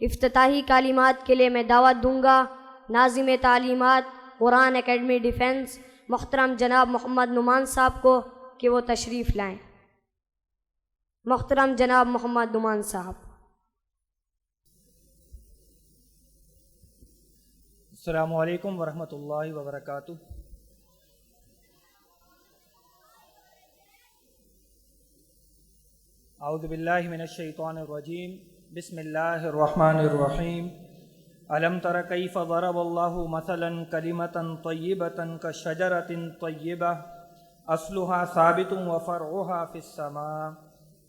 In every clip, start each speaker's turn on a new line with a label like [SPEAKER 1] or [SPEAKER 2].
[SPEAKER 1] افتتاحی کلمات کے لیے میں دعوت دوں گا ناظم تعلیمات قرآن اکیڈمی ڈیفنس محترم جناب محمد نعمان صاحب کو کہ وہ تشریف لائیں۔ محترم جناب محمد نعمان صاحب۔
[SPEAKER 2] السلام علیکم ورحمۃ اللہ وبرکاتہ۔ اعوذ باللہ من الشیطان الرجیم، بسم اللہ الرحمن الرحیم۔ الم تر کیف ضرب اللہ مثلا کلمۃ طیبۃ کشجرۃ طیبہ اصلها ثابت وفرعها فی السماء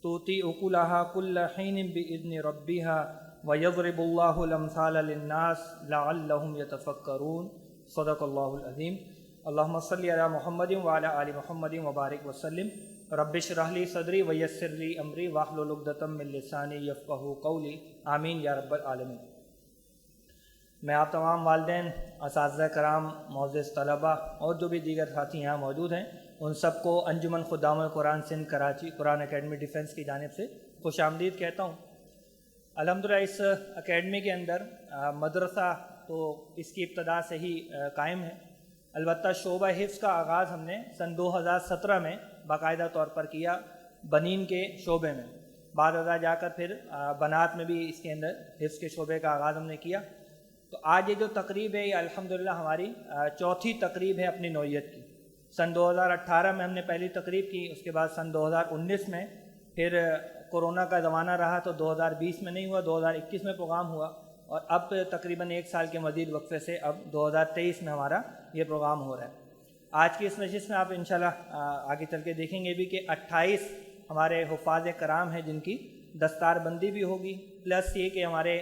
[SPEAKER 2] تؤتی اکلها کل حین باذن ربها ویضرب اللہ الامثال للناس لعلہم یتفکرون۔ صدق اللہ العظیم۔ اللہم صلی علی محمد وعلی آل محمد وبارک وسلم۔ رب اشرح لی صدری ویسر لی امری واحلل عقدۃ من لسانی یفقہوا قولی، آمین یا رب العالمین۔ میں آپ تمام والدین، اساتذہ کرام، معزز طلباء اور جو بھی دیگر ساتھی یہاں موجود ہیں ان سب کو انجمن خدام القرآن سندھ کراچی قرآن اکیڈمی ڈیفنس کی جانب سے خوش آمدید کہتا ہوں۔ الحمدللہ اس اکیڈمی کے اندر مدرسہ تو اس کی ابتدا سے ہی قائم ہے، البتہ شعبہ حفظ کا آغاز ہم نے سن 2017 میں باقاعدہ طور پر کیا بنین کے شعبے میں، بعد ازاں جا کر پھر بنات میں بھی اس کے اندر حفظ کے شعبے کا آغاز ہم نے کیا۔ تو آج یہ جو تقریب ہے یہ الحمدللہ ہماری چوتھی تقریب ہے اپنی نوعیت کی۔ سن 2018 میں ہم نے پہلی تقریب کی، اس کے بعد سن 2019 میں، پھر کورونا کا زمانہ رہا تو 2020 میں نہیں ہوا، 2021 میں پروگرام ہوا، اور اب تقریباً ایک سال کے مزید وقفے سے اب 2023 میں ہمارا یہ پروگرام ہو رہا ہے۔ آج کی اس نشست میں آپ انشاءاللہ آگے چل کے دیکھیں گے بھی کہ 28 ہمارے حفاظ کرام ہیں جن کی دستار بندی بھی ہوگی، پلس یہ کہ ہمارے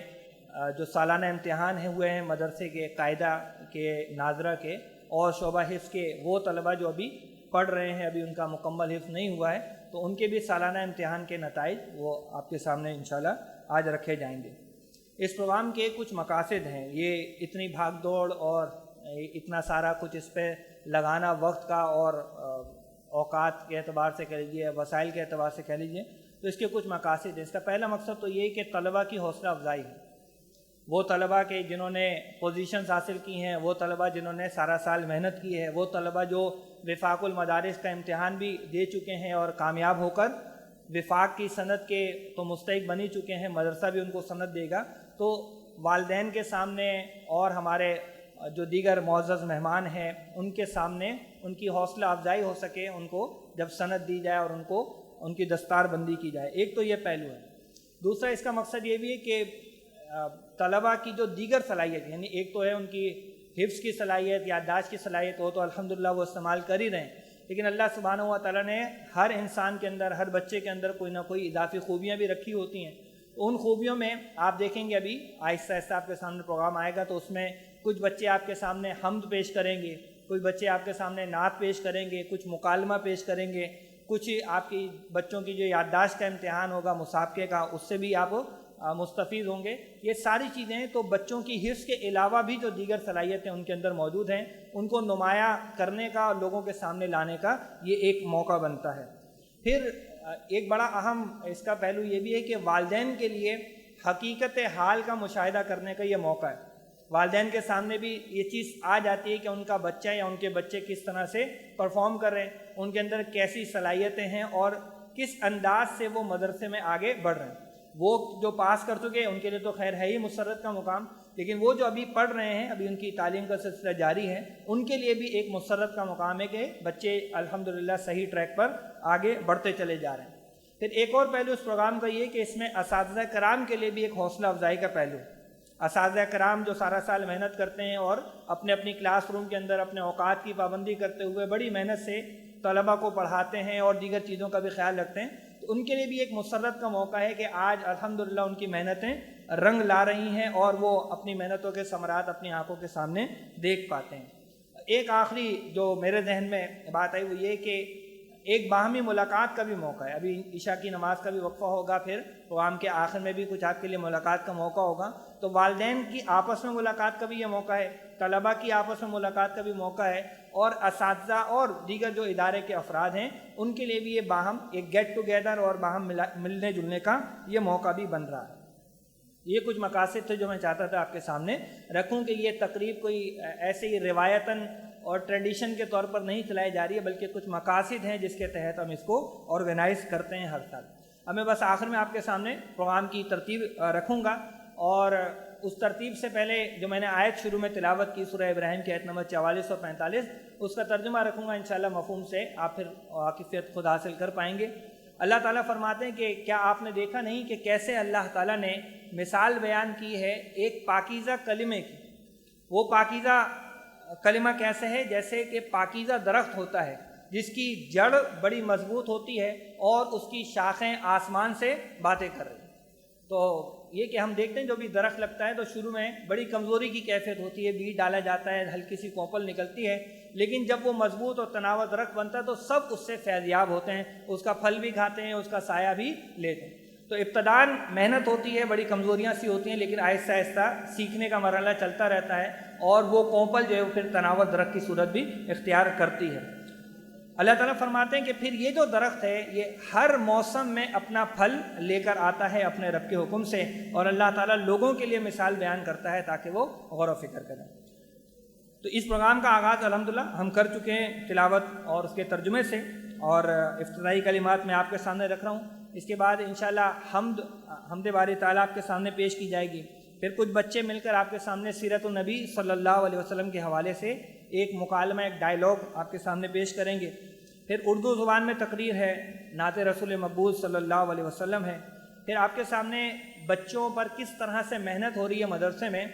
[SPEAKER 2] جو سالانہ امتحان ہوئے ہیں مدرسے کے قاعدہ کے، ناظرہ کے اور شعبہ حفظ کے، وہ طلبہ جو ابھی پڑھ رہے ہیں، ابھی ان کا مکمل حفظ نہیں ہوا ہے، تو ان کے بھی سالانہ امتحان کے نتائج وہ آپ کے سامنے انشاءاللہ آج رکھے جائیں گے۔ اس پروگرام کے کچھ مقاصد ہیں، یہ اتنی بھاگ دوڑ اور اتنا سارا کچھ اس پہ لگانا وقت کا اور اوقات کے اعتبار سے کہہ لیجیے، وسائل کے اعتبار سے کہہ لیجیے، تو اس کے کچھ مقاصد ہیں۔ اس کا پہلا مقصد تو یہ کہ طلبہ کی حوصلہ افزائی ہے، وہ طلبہ کے جنہوں نے پوزیشنز حاصل کی ہیں، وہ طلبہ جنہوں نے سارا سال محنت کی ہے، وہ طلبہ جو وفاق المدارس کا امتحان بھی دے چکے ہیں اور کامیاب ہو کر وفاق کی سند کے تو مستحق بن ہی چکے ہیں، مدرسہ بھی ان کو سند دے گا، تو والدین کے سامنے اور ہمارے جو دیگر معزز مہمان ہیں ان کے سامنے ان کی حوصلہ افزائی ہو سکے، ان کو جب سند دی جائے اور ان کی دستار بندی کی جائے۔ ایک تو یہ پہلو ہے۔ دوسرا اس کا مقصد یہ بھی ہے کہ طلبہ کی جو دیگر صلاحیت، یعنی ایک تو ہے ان کی حفظ کی صلاحیت، یادداشت کی صلاحیت، وہ تو الحمدللہ وہ استعمال کر ہی رہے ہیں، لیکن اللہ سبحانہ و تعالیٰ نے ہر انسان کے اندر، ہر بچے کے اندر کوئی نہ کوئی اضافی خوبیاں بھی رکھی ہوتی ہیں۔ ان خوبیوں میں آپ دیکھیں گے ابھی آہستہ آہستہ آپ کے سامنے پروگرام آئے گا تو اس میں کچھ بچے آپ کے سامنے حمد پیش کریں گے، کچھ بچے آپ کے سامنے نعت پیش کریں گے، کچھ مکالمہ پیش کریں گے، کچھ آپ کی بچوں کی جو یادداشت کا امتحان ہوگا مسابقے کا، اس سے بھی آپ مستفید ہوں گے۔ یہ ساری چیزیں تو بچوں کی حفظ کے علاوہ بھی جو دیگر صلاحیتیں ان کے اندر موجود ہیں ان کو نمایاں کرنے کا اور لوگوں کے سامنے لانے کا یہ ایک موقع بنتا ہے۔ پھر ایک بڑا اہم اس کا پہلو یہ بھی ہے کہ والدین کے لیے حقیقت حال کا مشاہدہ کرنے کا یہ موقع ہے۔ والدین کے سامنے بھی یہ چیز آ جاتی ہے کہ ان کا بچہ یا ان کے بچے کس طرح سے پرفارم کر رہے ہیں، ان کے اندر کیسی صلاحیتیں ہیں اور کس انداز سے وہ مدرسے میں آگے بڑھ رہے ہیں۔ وہ جو پاس کر چکے ان کے لیے تو خیر ہے ہی مسرت کا مقام، لیکن وہ جو ابھی پڑھ رہے ہیں، ابھی ان کی تعلیم کا سلسلہ جاری ہے، ان کے لیے بھی ایک مسرت کا مقام ہے کہ بچے الحمدللہ صحیح ٹریک پر آگے بڑھتے چلے جا رہے ہیں۔ پھر ایک اور پہلو اس پروگرام کا یہ کہ اس میں اساتذہ کرام کے لیے بھی ایک حوصلہ افزائی کا پہلو ہے۔ اساتذہ کرام جو سارا سال محنت کرتے ہیں اور اپنے اپنی کلاس روم کے اندر اپنے اوقات کی پابندی کرتے ہوئے بڑی محنت سے طلبہ کو پڑھاتے ہیں اور دیگر چیزوں کا بھی خیال رکھتے ہیں، تو ان کے لیے بھی ایک مسرت کا موقع ہے کہ آج الحمدللہ ان کی محنتیں رنگ لا رہی ہیں اور وہ اپنی محنتوں کے ثمرات اپنی آنکھوں کے سامنے دیکھ پاتے ہیں۔ ایک آخری جو میرے ذہن میں بات آئی وہ یہ کہ ایک باہمی ملاقات کا بھی موقع ہے۔ ابھی عشاء کی نماز کا بھی وقفہ ہوگا، پھر پروگرام کے آخر میں بھی کچھ آپ کے لیے ملاقات کا موقع ہوگا، تو والدین کی آپس میں ملاقات کا بھی یہ موقع ہے، طلبہ کی آپس میں ملاقات کا بھی موقع ہے، اور اساتذہ اور دیگر جو ادارے کے افراد ہیں ان کے لیے بھی یہ باہم ایک گیٹ ٹوگیدر اور باہم ملنے جلنے کا یہ موقع بھی بن رہا ہے۔ یہ کچھ مقاصد تھے جو میں چاہتا تھا آپ کے سامنے رکھوں کہ یہ تقریب کوئی ایسے ہی روایتاً اور ٹریڈیشن کے طور پر نہیں چلائی جا رہی ہے، بلکہ کچھ مقاصد ہیں جس کے تحت ہم اس کو آرگنائز کرتے ہیں ہر سال۔ اب میں بس آخر میں آپ کے سامنے پروگرام کی ترتیب رکھوں گا، اور اس ترتیب سے پہلے جو میں نے آیت شروع میں تلاوت کی سورہ ابراہیم کی آیت نمبر 44 اور 45، اس کا ترجمہ رکھوں گا، انشاءاللہ مفہوم سے آپ پھر واقفیت خود حاصل کر پائیں گے۔ اللہ تعالیٰ فرماتے ہیں کہ کیا آپ نے دیکھا نہیں کہ کیسے اللہ تعالیٰ نے مثال بیان کی ہے ایک پاکیزہ کلمے کی۔ وہ پاکیزہ کلمہ کیسے ہے؟ جیسے کہ پاکیزہ درخت ہوتا ہے جس کی جڑ بڑی مضبوط ہوتی ہے اور اس کی شاخیں آسمان سے باتیں کر رہی ہیں۔ تو یہ کہ ہم دیکھتے ہیں جو بھی درخت لگتا ہے تو شروع میں بڑی کمزوری کی کیفیت ہوتی ہے، بیج ڈالا جاتا ہے، ہلکی سی کوپل نکلتی ہے، لیکن جب وہ مضبوط اور تناور درخت بنتا ہے تو سب اس سے فیض یاب ہوتے ہیں، اس کا پھل بھی کھاتے ہیں، اس کا سایہ بھی لیتے ہیں۔ تو ابتداً محنت ہوتی ہے، بڑی کمزوریاں سی ہوتی ہیں، لیکن آہستہ آہستہ سیکھنے کا مرحلہ چلتا رہتا ہے، اور وہ کوپل جو ہے وہ پھر تناور درخت کی صورت بھی اختیار کرتی ہے۔ اللہ تعالیٰ فرماتے ہیں کہ پھر یہ جو درخت ہے یہ ہر موسم میں اپنا پھل لے کر آتا ہے اپنے رب کے حکم سے، اور اللہ تعالیٰ لوگوں کے لیے مثال بیان کرتا ہے تاکہ وہ غور و فکر کریں۔ تو اس پروگرام کا آغاز الحمدللہ ہم کر چکے ہیں تلاوت اور اس کے ترجمے سے، اور افتتاحی کلمات میں آپ کے سامنے رکھ رہا ہوں۔ اس کے بعد انشاءاللہ حمد باری تعالیٰ آپ کے سامنے پیش کی جائے گی۔ پھر کچھ بچے مل کر آپ کے سامنے سیرت النبی صلی اللہ علیہ وسلم کے حوالے سے ایک مکالمہ، ایک ڈائلاگ آپ کے سامنے پیش کریں گے۔ پھر اردو زبان میں تقریر ہے، نعت رسول مقبول صلی اللہ علیہ وسلم ہے۔ پھر آپ کے سامنے بچوں پر کس طرح سے محنت ہو رہی ہے مدرسے میں،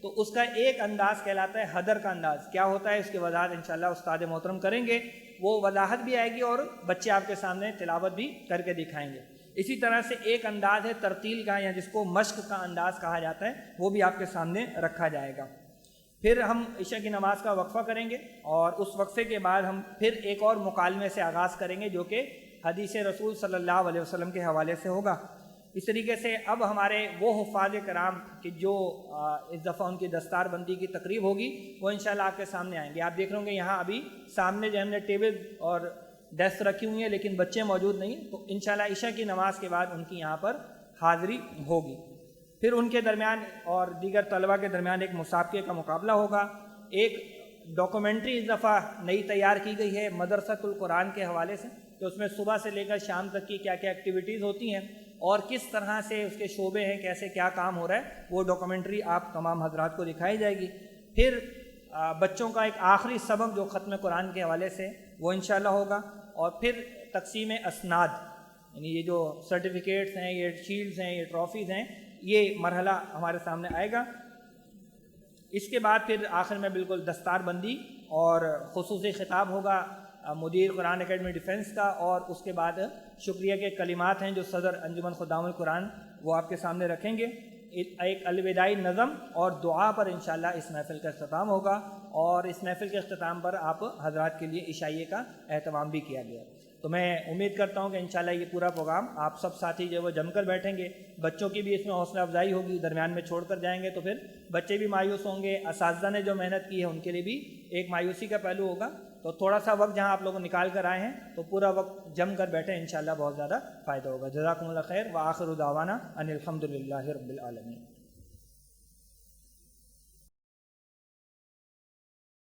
[SPEAKER 2] تو اس کا ایک انداز کہلاتا ہے حدر کا انداز۔ کیا ہوتا ہے اس کی وضاحت انشاءاللہ استاد محترم کریں گے، وہ وضاحت بھی آئے گی اور بچے آپ کے سامنے تلاوت بھی کر کے دکھائیں گے۔ اسی طرح سے ایک انداز ہے ترتیل کا، یا جس کو مشق کا انداز کہا جاتا ہے، وہ بھی آپ کے سامنے رکھا جائے گا۔ پھر ہم عشاء کی نماز کا وقفہ کریں گے، اور اس وقفے کے بعد ہم پھر ایک اور مکالمے سے آغاز کریں گے جو کہ حدیث رسول صلی اللہ علیہ وسلم کے حوالے سے ہوگا۔ اس طریقے سے اب ہمارے وہ حفاظ کرام کہ جو اس دفعہ ان کی دستار بندی کی تقریب ہوگی وہ انشاءاللہ آپ کے سامنے آئیں گے۔ آپ دیکھ رہے ہوں گے یہاں ابھی سامنے جو ہم نے ٹیبل اور ڈیسک رکھی ہوئی ہیں، لیکن بچے موجود نہیں، تو انشاءاللہ عشاء کی نماز کے بعد ان کی یہاں پر حاضری ہوگی۔ پھر ان کے درمیان اور دیگر طلبہ کے درمیان ایک مسابقے کا مقابلہ ہوگا۔ ایک ڈاکومنٹری اس دفعہ نئی تیار کی گئی ہے مدرسۃ القرآن کے حوالے سے، کہ اس میں صبح سے لے کر شام تک کی کیا کیا ایکٹیویٹیز ہوتی ہیں اور کس طرح سے اس کے شعبے ہیں، کیسے کیا کام ہو رہا ہے، وہ ڈاکومنٹری آپ تمام حضرات کو دکھائی جائے گی۔ پھر بچوں کا ایک آخری سبق جو ختم قرآن کے حوالے سے وہ انشاءاللہ ہوگا، اور پھر تقسیم اسناد، یعنی یہ جو سرٹیفکیٹس ہیں، یہ شیلڈز ہیں، یہ ٹرافیز ہیں، یہ مرحلہ ہمارے سامنے آئے گا۔ اس کے بعد پھر آخر میں بالکل دستار بندی اور خصوصی خطاب ہوگا مدیر قرآن اکیڈمی ڈیفنس کا، اور اس کے بعد شکریہ کے کلمات ہیں جو صدر انجمن خدام القرآن وہ آپ کے سامنے رکھیں گے۔ ایک الوداعی نظم اور دعا پر انشاءاللہ اس محفل کا اختتام ہوگا، اور اس محفل کے اختتام پر آپ حضرات کے لیے عشائیے کا اہتمام بھی کیا گیا۔ تو میں امید کرتا ہوں کہ انشاءاللہ یہ پورا پروگرام آپ سب ساتھی جو وہ جم کر بیٹھیں گے، بچوں کی بھی اس میں حوصلہ افزائی ہوگی، درمیان میں چھوڑ کر جائیں گے تو پھر بچے بھی مایوس ہوں گے، اساتذہ نے جو محنت کی ہے ان کے لیے بھی ایک مایوسی کا پہلو ہوگا۔ تو تھوڑا سا وقت جہاں آپ لوگ نکال کر آئے ہیں تو پورا وقت جم کر بیٹھے، انشاءاللہ بہت زیادہ فائدہ ہوگا۔ جزاکم اللہ خیر، وآخر دعوانا ان الحمد للہ رب العالمین۔